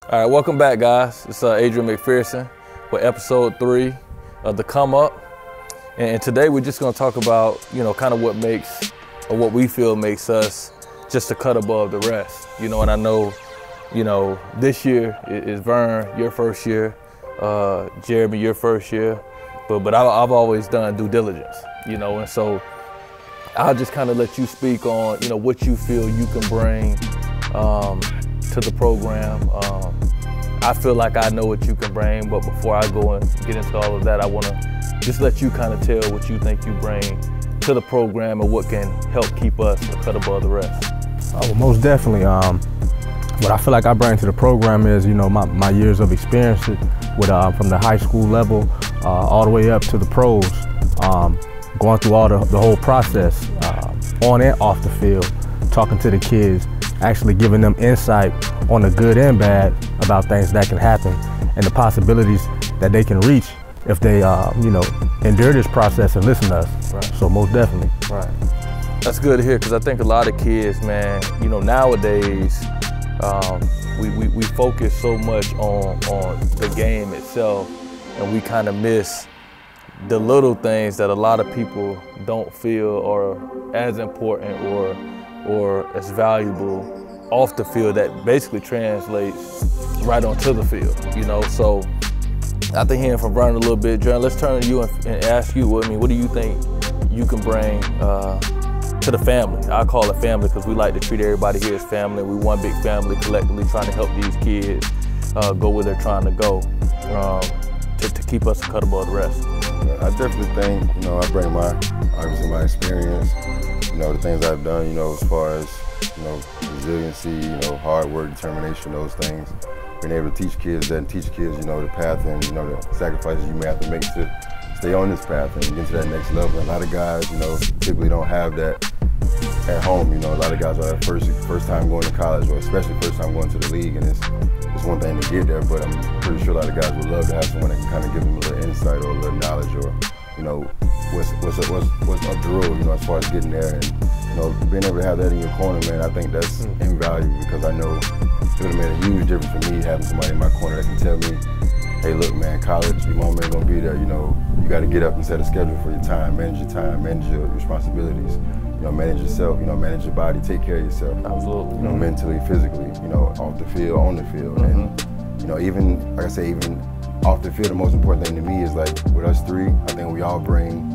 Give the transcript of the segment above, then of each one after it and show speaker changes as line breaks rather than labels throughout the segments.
All right, welcome back, guys. It's Adrian McPherson with episode 3 of The Come Up. And today we're just gonna talk about, kind of what makes, or what we feel makes us just a cut above the rest. And I know, this year is Vern, your first year, Jeremy, your first year, but I've always done due diligence, and so I'll just kind of let you speak on, what you feel you can bring to the program. I feel like I know what you can bring, but before I go and get into all of that, I want to just let you kind of tell what you think you bring to the program and what can help keep us a cut above the rest.
Oh, most definitely. What I feel like I bring to the program is, my years of experience with from the high school level all the way up to the pros, going through all the whole process, on and off the field, talking to the kids, actually giving them insight on the good and bad about things that can happen and the possibilities that they can reach if they, endure this process and listen to us.
Right.
So most definitely.
Right. That's good to hear, because I think a lot of kids, man, nowadays, we focus so much on the game itself, and we kind of miss the little things that a lot of people don't feel are as important or as valuable off the field that basically translates right onto the field, So after hearing from Vern a little bit, John, let's turn to you and ask you, what do you think you can bring to the family? I call it family because we like to treat everybody here as family. We one big family collectively trying to help these kids go where they're trying to go to keep us a cut above the rest.
I definitely think, I bring obviously my experience, the things I've done, as far as, resiliency, hard work, determination, those things. Being able to teach kids that and teach kids, the path and, the sacrifices you may have to make to stay on this path and get to that next level. And a lot of guys, typically don't have that at home. A lot of guys are first time going to college, or especially first time going to the league, and it's one thing to get there, but I'm pretty sure a lot of guys would love to have someone that can kind of give them a little insight or a little knowledge, or what's up the road, as far as getting there. And being able to have that in your corner, man, I think that's invaluable, because I know it would have made a huge difference for me having somebody in my corner that can tell me, hey, look, man, college, your mom ain't gonna be there. You got to get up and set a schedule for your time, manage your responsibilities. Manage yourself, manage your body, take care of yourself.
Absolutely.
Mentally, physically, off the field, on the field. And, even, like I say, even off the field, the most important thing to me is, like, with us three, I think we all bring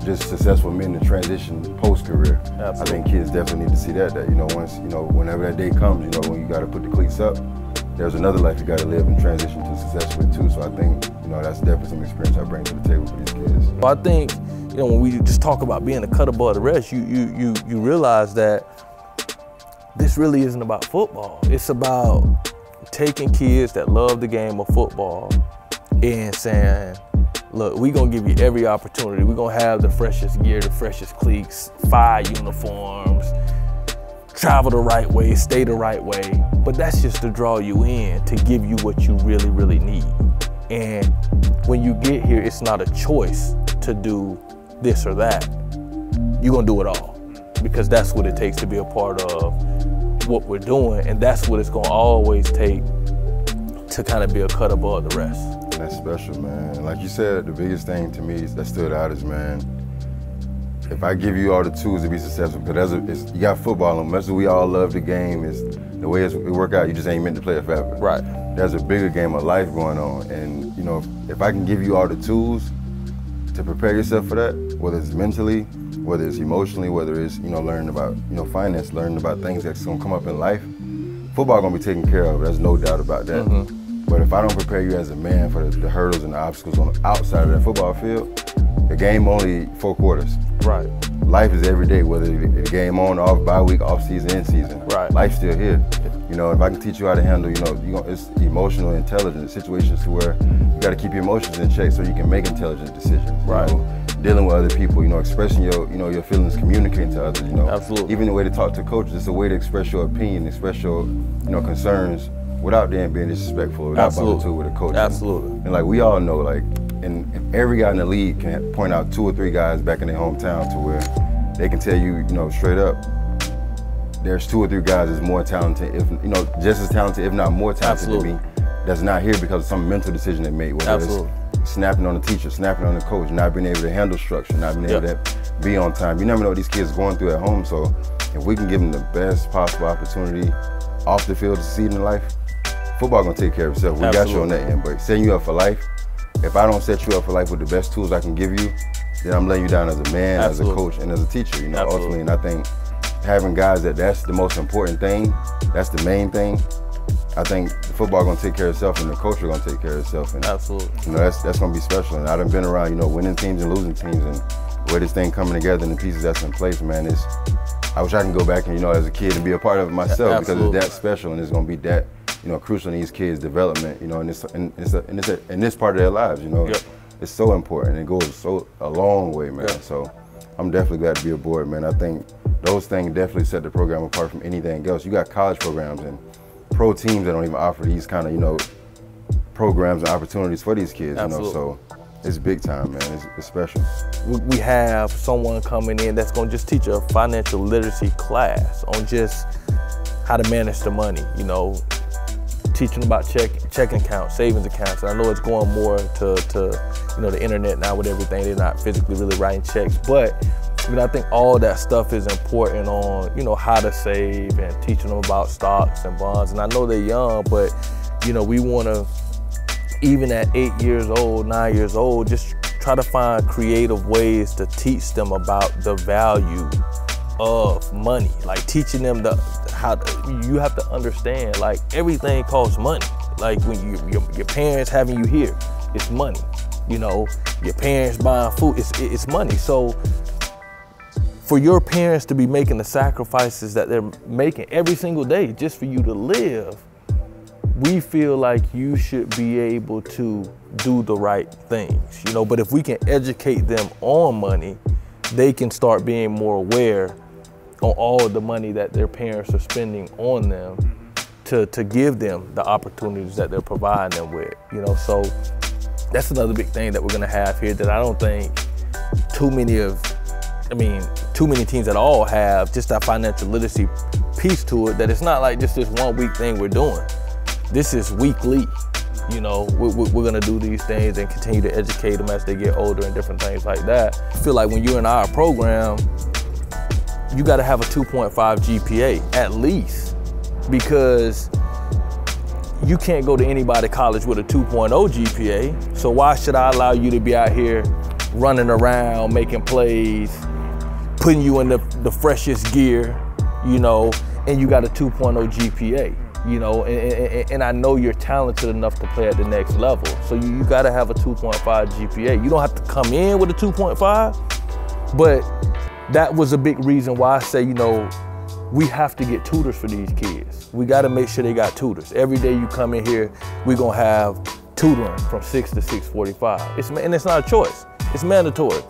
just successful men to transition post-career.
Absolutely.
I think kids definitely need to see that once, whenever that day comes, when you got to put the cleats up, there's another life you got to live and transition to success with too. So I think, that's definitely some experience I bring to the table for these kids.
Well, I think, when we just talk about being a cut above the rest, you realize that this really isn't about football. It's about taking kids that love the game of football and saying, look, we're gonna give you every opportunity. We're gonna have the freshest gear, the freshest cleats, 5 uniforms, travel the right way, stay the right way. But that's just to draw you in, to give you what you really, really need. And when you get here, it's not a choice to do this or that. You're gonna do it all, because that's what it takes to be a part of what we're doing, and that's what it's gonna always take to kind of be a cut above the rest.
And that's special, man. And like you said, the biggest thing to me that stood out is, man, if I give you all the tools to be successful, because you got football, and much as we all love the game, is the way it work out, you just ain't meant to play it forever.
Right.
There's a bigger game of life going on, and if I can give you all the tools to prepare yourself for that, whether it's mentally, whether it's emotionally, whether it's learning about finance, learning about things that's gonna come up in life, football gonna be taken care of. There's no doubt about that. But if I don't prepare you as a man for the hurdles and the obstacles on the outside of that football field, the game only 4 quarters.
Right.
Life is every day, whether the game on, off, bye week, off season, in season.
Right.
Life's still here. If I can teach you how to handle, it's emotional intelligence situations to where you got to keep your emotions in check so you can make intelligent decisions.
Right.
Dealing with other people, expressing your feelings, communicating to others.
Absolutely.
Even the way to talk to coaches, it's a way to express your opinion, express your, concerns without them being disrespectful, without bumping to with a coach.
Absolutely.
And like we all know, and every guy in the league can point out 2 or 3 guys back in their hometown to where they can tell you, straight up, there's 2 or 3 guys that's more talented, if you know, just as talented, if not more talented than me, that's not here because of some mental decision they made, whether it's snapping on the teacher, snapping on the coach, not being able to handle structure, not being able to be on time. You never know what these kids are going through at home, so if we can give them the best possible opportunity off the field to succeed in life, football gonna take care of itself. We got you on that end, but setting you up for life, if I don't set you up for life with the best tools I can give you, then I'm letting you down as a man, as a coach, and as a teacher, you know, ultimately. And I think having guys that's the most important thing, that's the main thing. I think the football gonna take care of itself and the culture gonna take care of itself. And, you know, that's gonna be special. And I done been around, you know, winning teams and losing teams, and where this thing coming together and the pieces that's in place, man, I wish I can go back and, you know, as a kid and be a part of it myself because it's that special and it's gonna be that, you know, crucial in these kids' development, you know, in this part of their lives, you know. It's so important. It goes a long way, man. So I'm definitely glad to be aboard, man. I think those things definitely set the program apart from anything else. You got college programs and pro teams that don't even offer these kind of, you know, programs and opportunities for these kids, you know, so it's big time, man. It's special.
We have someone coming in that's gonna just teach a financial literacy class on just how to manage the money, you know, teaching about checking accounts, savings accounts. And I know it's going more to you know, the internet now with everything. They're not physically really writing checks, but you know, I think all that stuff is important on, you know, how to save and teaching them about stocks and bonds. And I know they're young, but you know, we want to, even at 8 years old, 9 years old, just try to find creative ways to teach them about the value of money. Like teaching them you have to understand, like everything costs money. Like when your parents having you here, it's money. You know, your parents buying food, it's money. So for your parents to be making the sacrifices that they're making every single day just for you to live, we feel like you should be able to do the right things, you know. But if we can educate them on money, they can start being more aware on all of the money that their parents are spending on them to give them the opportunities that they're providing them with, you know. So that's another big thing that we're gonna have here that I don't think too many teams at all have, just that financial literacy piece to it, that it's not like just this 1 week thing we're doing. This is weekly, you know. We're gonna do these things and continue to educate them as they get older and different things like that. I feel like when you're in our program, you gotta have a 2.5 GPA at least, because you can't go to anybody college with a 2.0 GPA. So why should I allow you to be out here running around, making plays, putting you in the freshest gear, you know, and you got a 2.0 GPA, you know, and I know you're talented enough to play at the next level. So you gotta have a 2.5 GPA. You don't have to come in with a 2.5, but that was a big reason why I say, you know, we have to get tutors for these kids. We gotta make sure they got tutors. Every day you come in here, we're gonna have tutoring from 6 to 6:45. And it's not a choice, it's mandatory.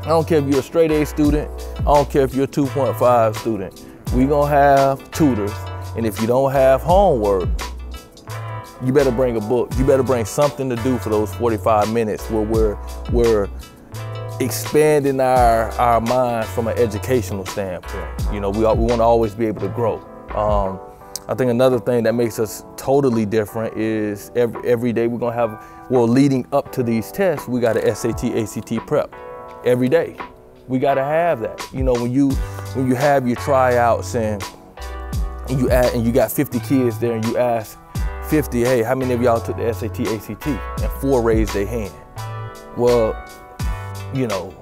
I don't care if you're a straight A student, I don't care if you're a 2.5 student. We're gonna have tutors, and if you don't have homework, you better bring a book. You better bring something to do for those 45 minutes where we're expanding our minds from an educational standpoint. You know, we want to always be able to grow. I think another thing that makes us totally different is every day we're gonna have, well, leading up to these tests, we got an SAT, ACT prep every day. We gotta have that. You know, when you have your tryouts and you got 50 kids there and you ask 50, hey, how many of y'all took the SAT, ACT? And 4 raised their hand. Well, you know,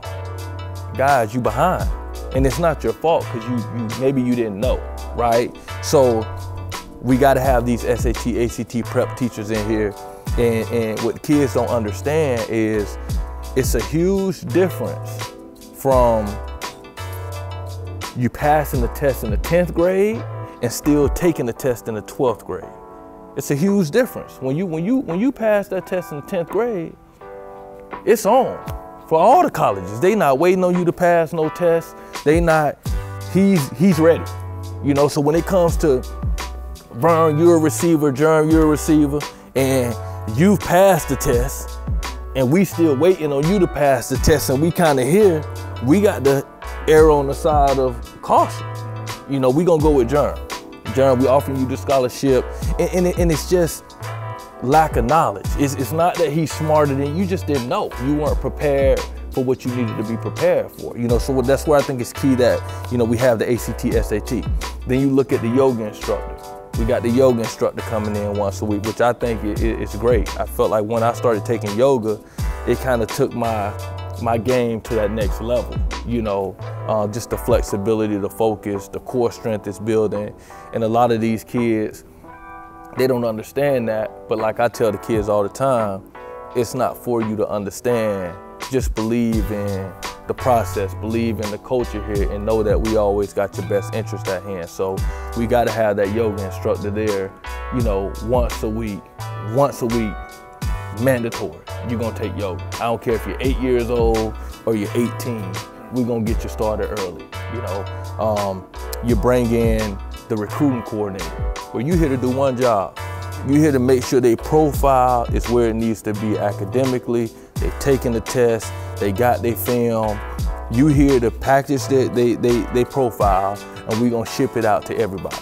guys, you behind. And it's not your fault because maybe you didn't know, right? So we gotta have these SAT, ACT prep teachers in here. And what kids don't understand is it's a huge difference from you passing the test in the 10th grade and still taking the test in the 12th grade. It's a huge difference. When you pass that test in the 10th grade, it's on. For all the colleges, they not waiting on you to pass no tests. They not, he's ready. You know, so when it comes to Vern, you're a receiver, Jerm, you're a receiver, and you've passed the test, and we still waiting on you to pass the test, and we kind of here, we got to err on the side of caution. You know, we gonna go with Jerm. Jerm, we offering you the scholarship, and it's just lack of knowledge. It's not that he's smarter than you, just didn't know. You weren't prepared for what you needed to be prepared for. You know, so that's where I think it's key that, you know, we have the ACT, SAT. Then you look at the yoga instructor. We got the yoga instructor coming in once a week, which I think is great. I felt like when I started taking yoga, it kind of took my game to that next level. You know, just the flexibility, the focus, the core strength it's building. And a lot of these kids, they don't understand that. But like I tell the kids all the time, it's not for you to understand. Just believe in the process, believe in the culture here, and know that we always got your best interest at hand. So we got to have that yoga instructor there, you know, once a week, mandatory. You're gonna take yoga. I don't care if you're 8 years old or you're 18, we're gonna get you started early. You know, you bring in the recruiting coordinator, where you here to do one job. You here to make sure their profile is where it needs to be academically. They've taken the test, they got their film. You here to package they profile, and we're gonna ship it out to everybody.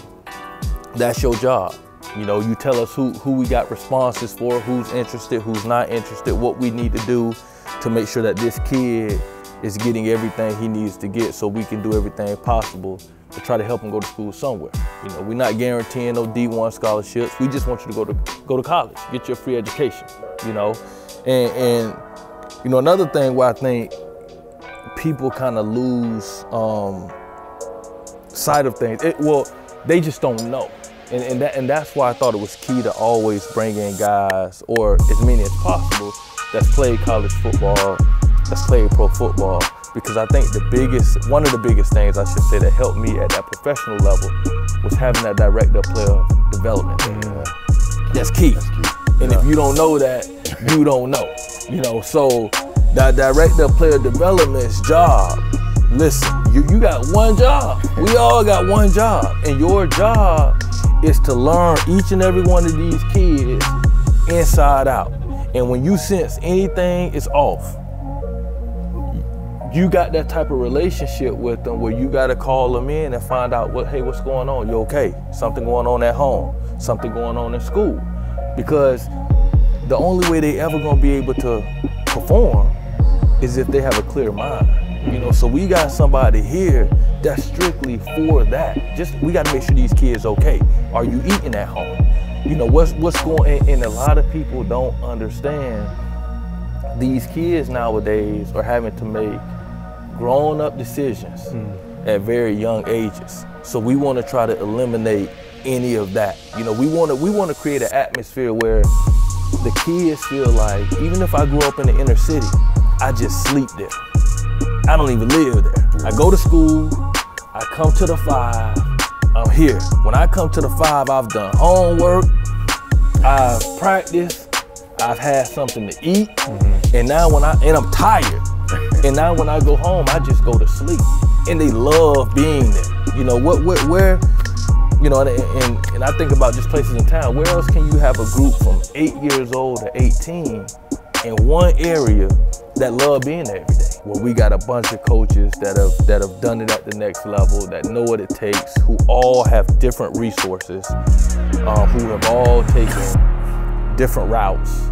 That's your job. You know, you tell us who we got responses for, who's interested, who's not interested, what we need to do to make sure that this kid is getting everything he needs to get, so we can do everything possible to try to help him go to school somewhere. You know, we're not guaranteeing no D1 scholarships. We just want you to go to college, get your free education, you know? And you know, another thing where I think people kind of lose sight of things, they just don't know. And that's why I thought it was key to always bring in guys, or as many as possible, that's played college football, that's played pro football. Because I think one of the biggest things, I should say, that helped me at that professional level was having that director player development. That's key. And if you don't know that, you don't know. You know, so that director player development's job, listen, you got one job. We all got one job. And your job is to learn each and every one of these kids inside out. And when you sense anything is off, you got that type of relationship with them where you got to call them in and find out, hey, what's going on? You okay? Something going on at home, something going on in school. Because the only way they ever gonna be able to perform is if they have a clear mind. You know, so we got somebody here that's strictly for that. We got to make sure these kids okay. Are you eating at home? You know, what's going on? And a lot of people don't understand these kids nowadays are having to make grown-up decisions at very young ages. So we want to try to eliminate any of that. You know, we want to create an atmosphere where the kids feel like, even if I grew up in the inner city, I just sleep there. I don't even live there. I go to school, I come to the 5, I'm here. When I come to the 5, I've done homework, I've practiced, I've had something to eat, and now I'm tired. And now when I go home, I just go to sleep. And they love being there. You know, where, you know, and I think about just places in town, where else can you have a group from 8 years old to 18 in one area that love being there every day? Well, we got a bunch of coaches that have done it at the next level, that know what it takes, who all have different resources, who have all taken different routes.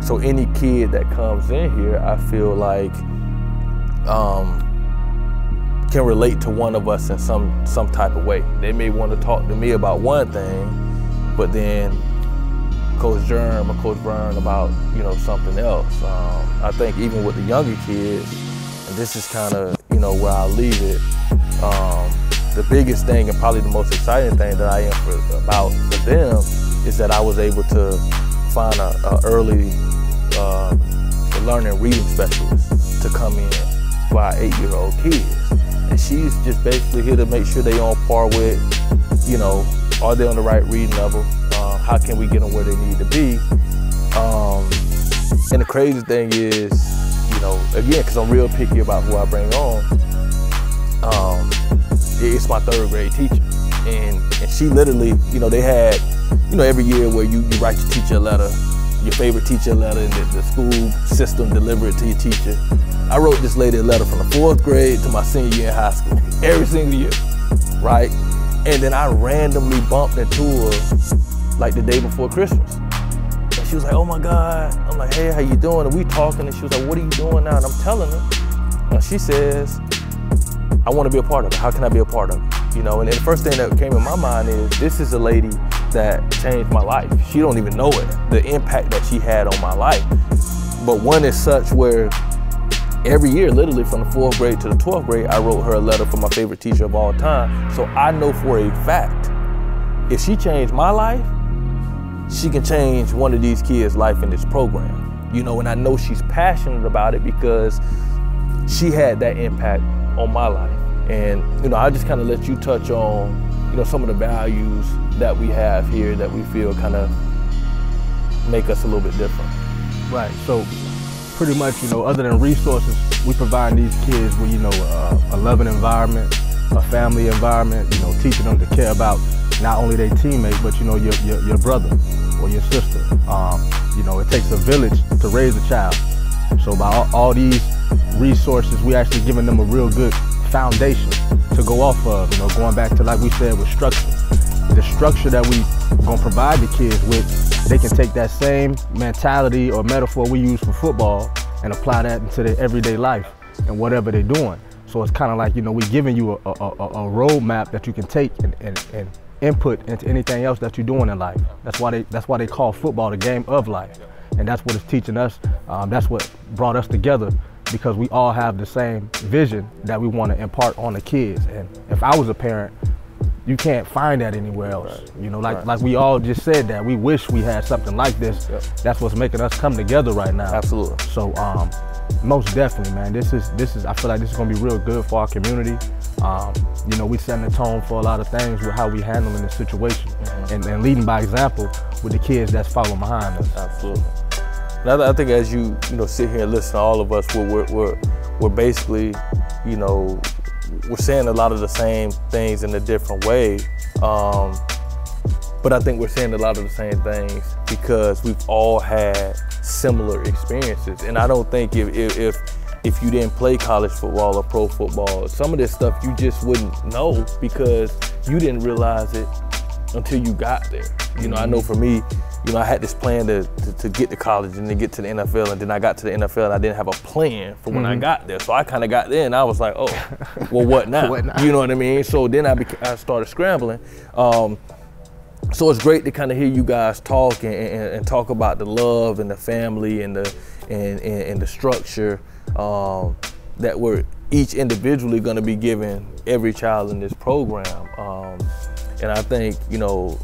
So any kid that comes in here, I feel like can relate to one of us in some type of way. They may want to talk to me about one thing, but then Coach Jerm or Coach Byrne about, you know, something else. I think even with the younger kids, and this is kind of, you know, where I'll leave it, the biggest thing and probably the most exciting thing that I am about for them is that I was able to find a early learning reading specialist to come in for our 8-year-old kids. And she's just basically here to make sure they on par with, you know, are they on the right reading level? How can we get them where they need to be? And the crazy thing is, you know, again, because I'm real picky about who I bring on, it's my 3rd grade teacher. And she literally, you know, they had, you know, every year where you write your teacher a letter, your favorite teacher a letter and the school system deliver it to your teacher. I wrote this lady a letter from the 4th grade to my senior year in high school, every single year, right? And then I randomly bumped into her like the day before Christmas. And she was like, oh my God. I'm like, hey, how you doing? And we talking, and she was like, what are you doing now? And I'm telling her. And she says, I want to be a part of it. How can I be a part of it? You know, and the first thing that came in my mind is, this is a lady that changed my life. She don't even know it, the impact that she had on my life. But one is such where every year, literally from the 4th grade to the 12th grade, I wrote her a letter for my favorite teacher of all time. So I know for a fact, if she changed my life, she can change one of these kids' life in this program. You know, and I know she's passionate about it because she had that impact on my life. And, you know, I just kind of let you touch on, you know, some of the values that we have here that we feel kind of make us a little bit different.
Right, so pretty much, you know, other than resources, we provide these kids with, you know, a loving environment, a family environment, you know, teaching them to care about not only their teammate, but, you know, your brother or your sister. You know, it takes a village to raise a child. So by all these resources, we actually giving them a real good foundation to go off of, you know, going back to, like we said, with structure. The structure that we gonna provide the kids with, they can take that same mentality or metaphor we use for football and apply that into their everyday life and whatever they're doing. So it's kind of like, you know, we're giving you a roadmap that you can take and input into anything else that you're doing in life. That's why they call football the game of life. And that's what it's teaching us. That's what brought us together, because we all have the same vision that we want to impart on the kids. And if I was a parent, you can't find that anywhere else. Right. You know, like we all just said that we wish we had something like this. Yep. That's what's making us come together right now.
Absolutely.
So most definitely, man, this is I feel like this is gonna be real good for our community. You know, we setting the tone for a lot of things with how we handling this situation, and leading by example with the kids that's following behind us.
Absolutely. And I think as you know, sit here and listen to all of us, we're basically, you know, we're saying a lot of the same things in a different way, but I think we're saying a lot of the same things because we've all had similar experiences. And I don't think if you didn't play college football or pro football, some of this stuff you just wouldn't know because you didn't realize it until you got there. You know, I know for me, you know, I had this plan to get to college and then get to the NFL, and then I got to the NFL and I didn't have a plan for when I got there. So I kind of got there and I was like, oh, well, what now?
What now?
You know what I mean? So then I started scrambling. So it's great to kind of hear you guys talk and talk about the love and the family and the structure that we're each individually going to be giving every child in this program. And I think, you know,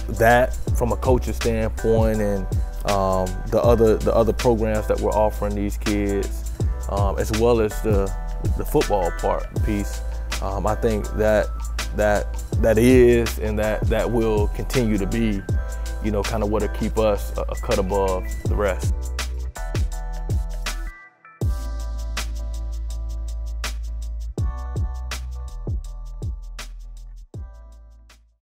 that from a coach's standpoint and the other programs that we're offering these kids, as well as the football piece, I think that is and that will continue to be, you know, kind of what'll keep us a cut above the rest.